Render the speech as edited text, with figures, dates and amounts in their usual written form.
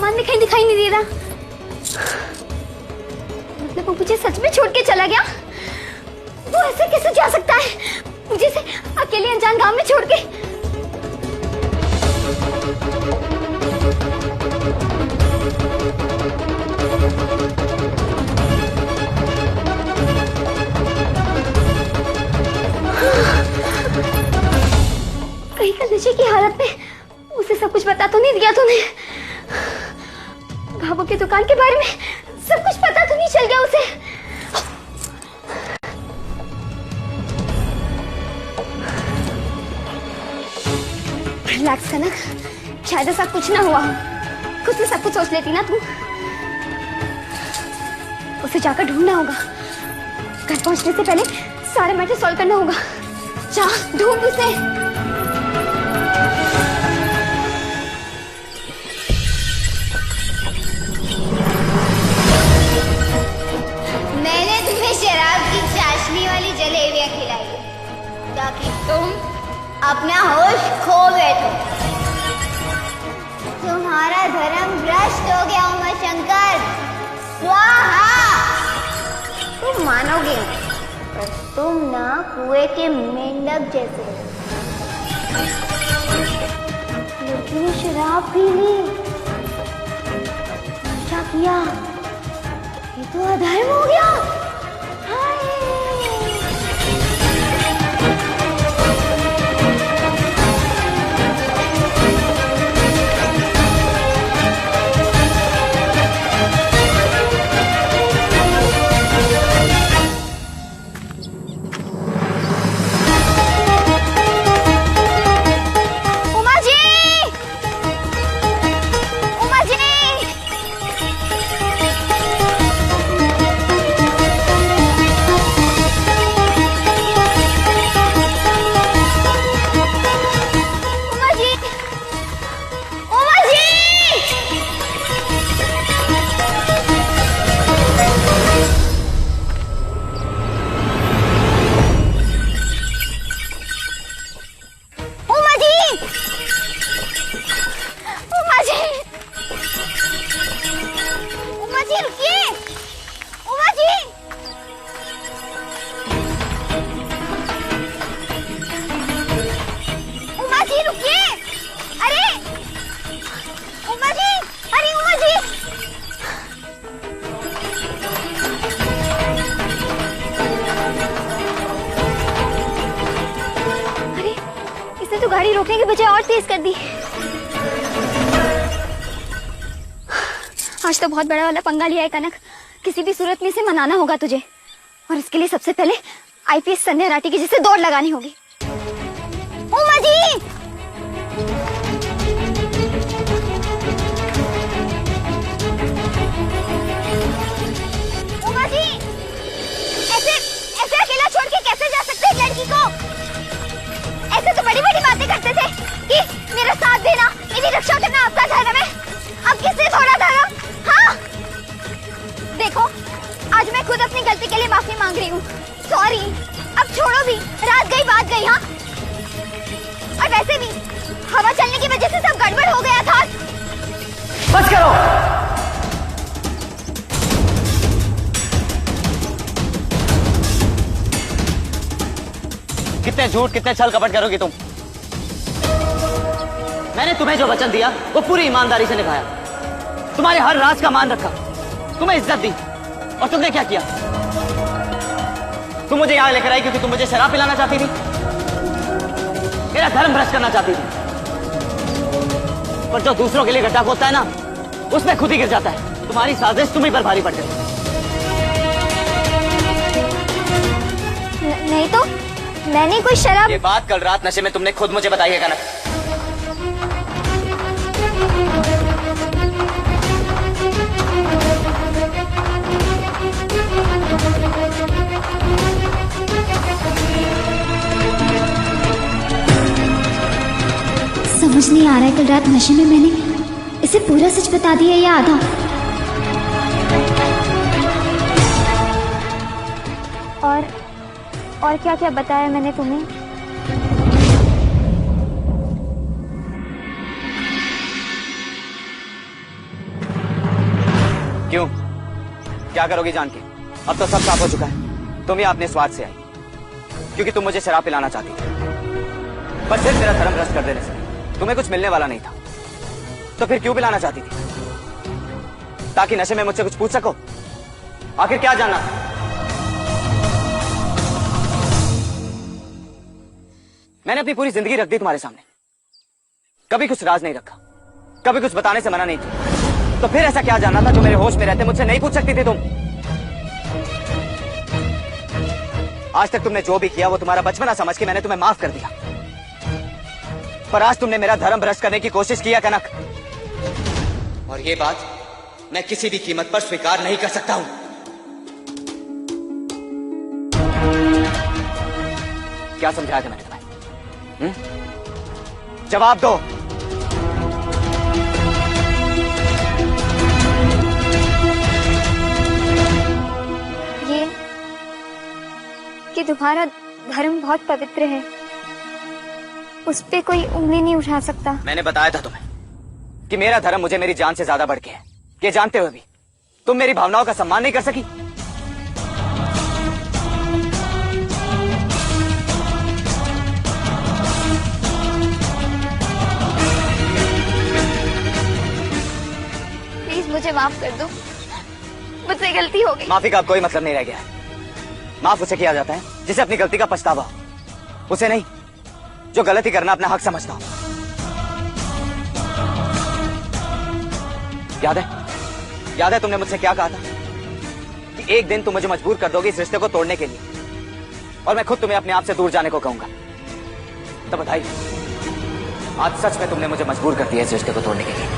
सामान दिखाई नहीं दे रहा। मतलब वो मुझे सच में छोड़ के चला गया? वो ऐसे कैसे जा सकता है मुझे से अकेले अनजान गांव में छोड़ के? कहीं का नशे की हालत में उसे सब कुछ बता तो नहीं दिया तूने? भाभो की दुकान के बारे में सब कुछ पता तो नहीं चल गया उसे? रिलैक्स कनक, शायद ऐसा कुछ ना हुआ। खुद से सब कुछ सोच लेती ना तू। उसे जाकर ढूंढना होगा। घर पहुंचने से पहले सारे मैटर सॉल्व करना होगा। जा ढूंढ उसे। मैंने तुम्हें शराब की चाशनी वाली जलेबियां खिलाई ताकि तुम अपना होश खो बैठो। तुम्हारा धर्म भ्रष्ट हो गया उमाशंकर, स्वाहा। तुम मानोगे पर तुम ना कुएं के मेंढक जैसे हो। लड़की ने शराब पी ली, क्या किया? ये तो अधर्म हो गया। हाय। उमा जी, उमा जी। गाड़ी रोकने की बजाय और तेज कर दी। आज तो बहुत बड़ा वाला पंगा लिया है कनक। किसी भी सूरत में इसे मनाना होगा तुझे, और इसके लिए सबसे पहले आईपीएस संध्या राठी की जैसे दौड़ लगानी होगी। उमा जी, उमा जी, ऐसे अकेला छोड़ के कैसे जा सकते हैं लड़की को? ऐसे तो बड़ी बड़ी बातें करते थे कि मेरा साथ देना, मेरी रक्षा करना आपका धर्म है। अब किससे थोड़ा धर्म? हाँ, देखो आज मैं खुद अपनी गलती के लिए माफी मांग रही हूँ। सॉरी, अब छोड़ो भी, रात गई बात गई। हाँ, और वैसे भी हवा चलने की वजह से सब गड़बड़ हो गया था। बस करो। कितने झूठ, कितने छल कपट करोगी तुम? मैंने तुम्हें जो वचन दिया वो पूरी ईमानदारी से निभाया। तुम्हारे हर राज का मान रखा, तुम्हें इज्जत दी, और तुमने क्या किया? तुम मुझे यहाँ लेकर आई क्योंकि तुम मुझे शराब पिलाना चाहती थी, मेरा धर्म भ्रष्ट करना चाहती थी। पर जो दूसरों के लिए गड्ढा खोदता है ना, उसमें खुद ही गिर जाता है। तुम्हारी साजिश तुम ही पर भारी पड़ गई। नहीं तो मैंने कोई शराब। ये बात कल रात नशे में तुमने खुद मुझे बताई है कनक। समझ नहीं आ रहा है कल रात नशे में मैंने इसे पूरा सच बता दिया या आधा। और क्या क्या बताया मैंने तुम्हें? क्यों? क्या करोगी जान के? अब तो सब साफ हो चुका है। तुम ही अपने स्वार्थ से आई, क्योंकि तुम मुझे शराब पिलाना चाहती थी, पर सिर्फ मेरा धर्म भ्रष्ट कर देने से तुम्हें कुछ मिलने वाला नहीं था। तो फिर क्यों पिलाना चाहती थी? ताकि नशे में मुझसे कुछ पूछ सको? आखिर क्या जानना था? मैंने अपनी पूरी जिंदगी रख दी तुम्हारे सामने, कभी कुछ राज नहीं रखा, कभी कुछ बताने से मना नहीं किया। तो फिर ऐसा क्या जानना था जो मेरे होश में रहते मुझसे नहीं पूछ सकती थी तुम? आज तक तुमने जो भी किया वो तुम्हारा बचपना समझ के मैंने तुम्हें माफ कर दिया, पर आज तुमने मेरा धर्म भ्रष्ट करने की कोशिश की है कनक, और ये बात मैं किसी भी कीमत पर स्वीकार नहीं कर सकता हूं। क्या समझाया था मैंने तुम्हें? जवाब दो। कि तुम्हारा धर्म बहुत पवित्र है, उस पे कोई उंगली नहीं उठा सकता। मैंने बताया था तुम्हें कि मेरा धर्म मुझे मेरी जान से ज्यादा बढ़ के है। ये जानते हुए भी तुम मेरी भावनाओं का सम्मान नहीं कर सकी। प्लीज मुझे माफ कर दो, मुझसे गलती हो गई। माफी का अब कोई मतलब नहीं रह गया है। माफ उसे किया जाता है जिसे अपनी गलती का पछतावा हो, उसे नहीं जो गलती करना अपना हक समझता हो। याद है तुमने मुझसे क्या कहा था कि एक दिन तुम मुझे मजबूर कर दोगे इस रिश्ते को तोड़ने के लिए, और मैं खुद तुम्हें अपने आप से दूर जाने को कहूंगा। तो बधाई, आज सच में तुमने मुझे मजबूर कर दिया इस रिश्ते को तोड़ने के लिए।